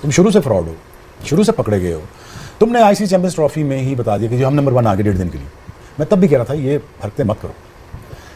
तुम शुरू से फ्रॉड हो, शुरू से पकड़े गए हो। तुमने आईसीसी चैंपियंस ट्रॉफी में ही बता दिया कि जो हम नंबर 1 आगे 1.5 दिन के लिए। मैं तब भी कह रहा था ये हरकतें मत करो,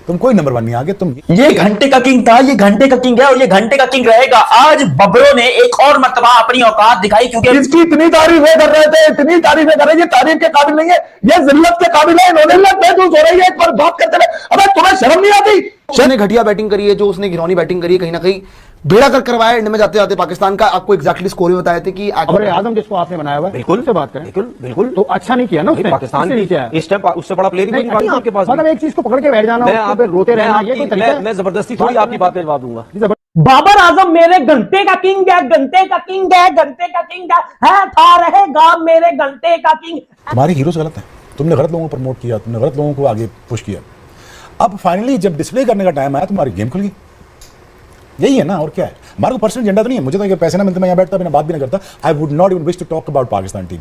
तुम कोई नंबर 1 नहीं आगे। तुम ये घंटे का किंग था, ये घंटे का किंग है और ये घंटे का किंग रहेगा। आज बबरों ने एक और मर्तबा अपनी औकात दिखाई, क्योंकि इसकी इतनी तारीफें कर रहे थे, इतनी तारीफें कर रहे हैं, ये तारीफ के काबिल नहीं है, ये जिल्लत के काबिल है। इन्होंने बेदूस हो रही है, एक बार बात करते रहे। अबे तुम्हें शर्म नहीं आती? उसने घटिया बैटिंग करी है, जो उसने घिनौनी बैटिंग करी है, कहीं ना कहीं बेड़ा कर करवाया इंडिया में जाते जाते पाकिस्तान का। आपको एग्जैक्टली स्कोर भी बताए थे कि अरे आजम जिसको आपने बनाया हुआ है, बिल्कुल से बात करें, बिल्कुल बिल्कुल, तो अच्छा नहीं किया ना उसने। पाकिस्तान इस टाइम उससे बड़ा प्लेयर ही नहीं आपके पास। मतलब एक चीज को पकड़ के बैठ जाना, मैं रोते रहना, ये कोई तरीका है? मैं जबरदस्ती थोड़ी आपकी बात पे जवाब दूंगा। बाबर आजम मेरे घंटे का किंग है, घंटे का किंग है, घंटे का किंग है था रहेगा मेरे घंटे का किंग। तुम्हारे हीरोज गलत हैं, तुमने गलत लोगों को प्रमोट किया, तुमने गलत लोगों को आगे पुश किया। अब फाइनली जब डिस्प्ले करने का टाइम आया, तुम्हारी गेम खुल गई। यही है ना, और क्या है? हमारा कोई पर्सनल एजेंडा तो नहीं है। मुझे तो ये पैसे ना मिलते मैं यहाँ बैठता, बिना बात भी ना करता। I would not even wish to talk about Pakistan team.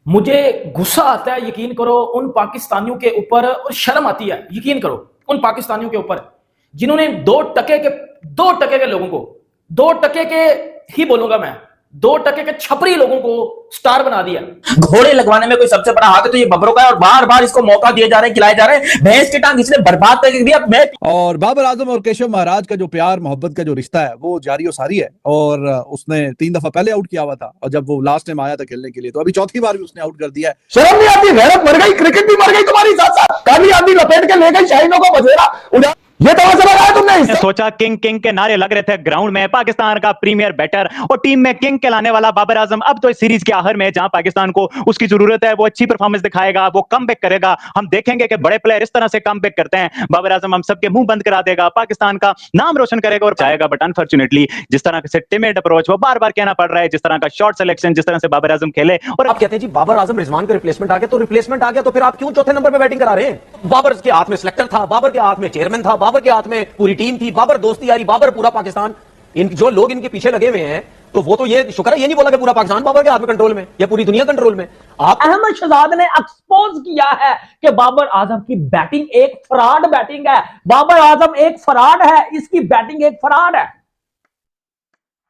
मुझे गुस्सा आता है, यकीन करो, उन पाकिस्तानियों के ऊपर, और शर्म आती है, यकीन करो, उन पाकिस्तानियों के ऊपर जिन्होंने 2 टके के लोगों को, 2 टके के ही बोलूंगा मैं, 2 टके के छपरी लोगों को स्टार बना दिया। घोड़े लगवाने में कोई सबसे बड़ा हाथ है तो ये बबरों का है, और बार बार इसको मौका दिए जा रहे हैं, खिलाए जा रहे हैं। भैंस की टांग इसने बर्बाद करके दिया। मैं और बाबर आजम और केशव महाराज का जो प्यार मोहब्बत का जो रिश्ता है वो जारी और सारी है। और उसने 3 दफा पहले आउट किया हुआ था, और जब वो लास्ट टाइम आया था खेलने के लिए तो अभी चौथी बार भी उसने आउट कर दिया है। शर्म नहीं आती? गैरत मर गई, क्रिकेट भी मर गई तुम्हारी साथ साथ। काली आंधी लपेट के ले गई शाहीनों को बसेरा उड़ा। ये तमाशा लगाया तुमने इससे? सोचा किंग किंग के नारे लग रहे थे ग्राउंड में, पाकिस्तान का प्रीमियर बैटर और टीम में किंग कहलाने वाला बाबर आजम अब तो इस सीरीज के आखिर में, जहां पाकिस्तान को उसकी जरूरत है, वो अच्छी परफॉर्मेंस दिखाएगा, वो कमबैक करेगा। हम देखेंगे कि बड़े प्लेयर इस तरह से कमबैक करते हैं। बाबर आजम हम सबके मुंह बंद करा देगा, पाकिस्तान का नाम रोशन करेगा और चाहेगा। बट अनफॉर्चुनेटली जिस तरह से टिमिड अप्रोच वो बार बार कहना पड़ रहा है, जिस तरह का शॉट सिलेक्शन, जिस तरह से बाबर आजम खेले। और आप कहते हैं जी बाबर आजम रिजवान का रिप्लेसमेंट आ गया, तो रिप्लेसमेंट आ गया तो फिर आप क्यों चौथे नंबर पे बैटिंग करा रहे हैं? बाबर के हाथ में सिलेक्टर था, बाबर के हाथ में चेयरमैन था, बाबर के हाथ में पूरी टीम थी, बाबर दोस्ती यारी, बाबर पूरा पाकिस्तान। इन जो लोग इनके पीछे लगे हुए हैं, तो वो तो ये शुक्र है ये नहीं बोला कि पूरा पाकिस्तान बाबर के हाथ में कंट्रोल में या पूरी दुनिया कंट्रोल में। आप अहमद शहजाद ने एक्सपोज किया है कि बाबर आजम की बैटिंग एक फ्रॉड बैटिंग है। बाबर आजम एक फ्रॉड है, इसकी बैटिंग एक फ्रॉड है।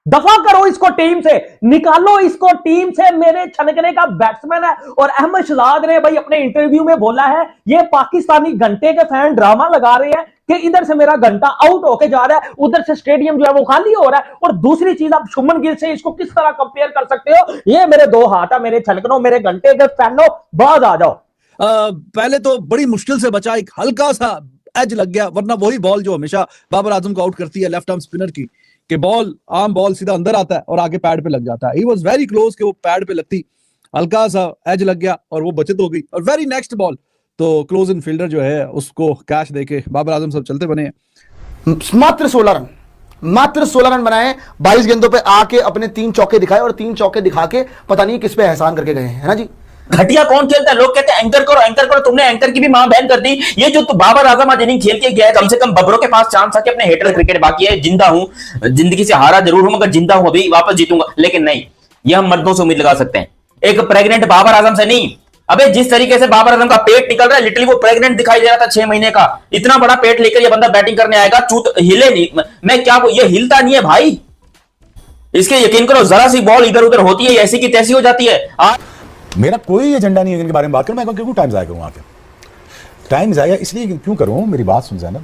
दफा करो इसको टीम से, निकालो इसको टीम से, मेरे छनकने का बैट्समैन है। और अहमद शहजाद ने भाई अपने इंटरव्यू में बोला है, ये पाकिस्तानी घंटे के फैन ड्रामा लगा रहे हैं कि इधर से मेरा घंटा आउट होके जा रहा है, उधर से स्टेडियम जो है वो खाली हो रहा है। और दूसरी चीज, आप शुभमन गिल से इसको किस तरह कंपेयर कर सकते हो? ये मेरे 2 हाथ है, मेरे छलकनों, मेरे घंटे के फैनो, बाज आ जाओ। पहले तो बड़ी मुश्किल से बचा, एक हल्का सा एज लग गया, वरना वही बॉल जो हमेशा बाबर आजम को आउट करती है लेफ्ट आर्म स्पिनर की, कि बॉल आम बॉल सीधा अंदर आता है और आगे पैड पे लग जाता है। ही वाज वेरी क्लोज कि वो पैड पे लगती, हल्का सा एज लग गया और वो बचत हो गई। और वेरी नेक्स्ट बॉल तो क्लोज इन फील्डर जो है उसको कैच देके बाबर आजम सब चलते बने हैं। मात्र 16 रन बनाए, 22 गेंदों पे आके अपने 3 चौके दिखाए, और 3 चौके दिखा के पता नहीं किस पे एहसान करके गए हैं, है ना जी। घटिया कौन खेलता है? लोग कहते हैं एंकर करो, एंकर करो। तुमने एंकर की भी मां बहन कर दी। ये जो बाबर आजम आज इनिंग खेल के गया है, कम से कम बबरों के पास चांस था कि अपने हेटर क्रिकेट बाकी है, जिंदा हूं, जिंदगी से हारा जरूर हूं मगर जिंदा हूं, अभी वापस जीतूंगा। लेकिन नहीं, ये हम मर्दों से उम्मीद लगा सकते हैं, एक प्रेग्नेंट बाबर आजम से नहीं। अबे जिस तरीके से बाबर आजम का पेट निकल रहा है, लिटरली वो प्रेग्नेंट दिखाई दे रहा था 6 महीने का। इतना बड़ा पेट लेकर ये बंदा बैटिंग करने आएगा, चूत हिले नहीं। मैं क्या, ये हिलता नहीं है भाई, इसके यकीन करो, जरा सी बॉल इधर उधर होती है, ऐसी की तैसी हो जाती है। मेरा कोई एजेंडा नहीं है इनके बारे में बात करूं। मैं क्यों टाइम जाया करूं आके? टाइम जाया इसलिए क्यों करूं? मेरी बात सुन जाना।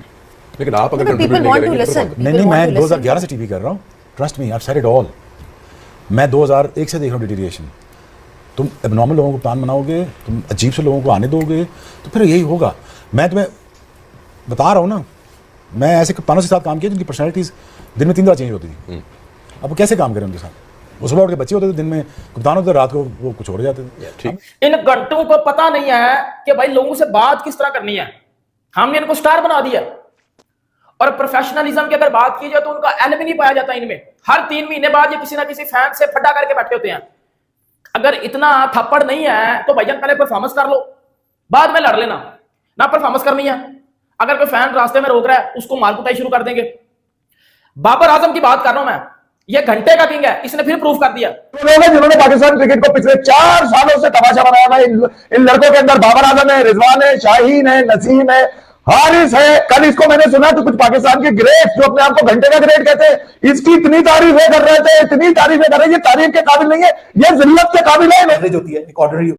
लेकिन आप अगर कंट्रीब्यूट नहीं करेंगे, नहीं, मैं 2011 से टीवी कर रहा हूं, trust me, I have said it all. मैं 2001 से देख रहा हूं डिटीरिएशन। तुम एबनॉर्मल लोगों को प्लान बनाओगे, तुम अजीब से लोगों को आने दोगे, तो फिर यही होगा। मैं तुम्हें बता रहा हूं ना, मैं ऐसे कप्तानों के साथ काम किया जिनकी पर्सनैलिटीज दिन में 3 बार चेंज होती थी। अब वो कैसे काम करें उनके साथ? वो सुबह उठ के बच्चे होते थे, दिन में कप्तान होते थे, रात को वो कुछ और जाते थे। इन घंटों को पता नहीं है कि भाई लोगों से बात किस तरह करनी है। हमने इनको स्टार बना दिया। और प्रोफेशनलिज्म की अगर बात की जाए तो उनका एल भी नहीं पाया जाता इनमें। हर 3 महीने बाद ये किसी ना किसी फैन से फड्डा करके बैठे होते हैं। अगर इतना थप्पड़ नहीं है तो भाईजान पहले परफॉर्मेंस कर लो, बाद में लड़ लेना। ना परफॉर्मेंस करनी है, अगर कोई फैन रास्ते में रोक रहा है उसको मार कुटाई शुरू कर देंगे। बाबर आजम की बात कर रहा हूं मैं, ये घंटे का किंग है, इसने फिर प्रूफ कर दिया। जिन्होंने पाकिस्तान क्रिकेट को पिछले 4 सालों से तमाशा बनाया था, इन लड़कों के अंदर बाबर आजम है, रिजवान है, शाहीन है, नसीम है, हारिस है। कल इसको मैंने सुना तो कुछ पाकिस्तान के ग्रेट जो अपने आप को घंटे का ग्रेट कहते हैं, इसकी इतनी तारीफें कर रहे थे, इतनी तारीफें कर रहे हैं, ये तारीफ के काबिल नहीं है, ये जिल्लत के काबिल है। होती है एक ऑर्डिनरी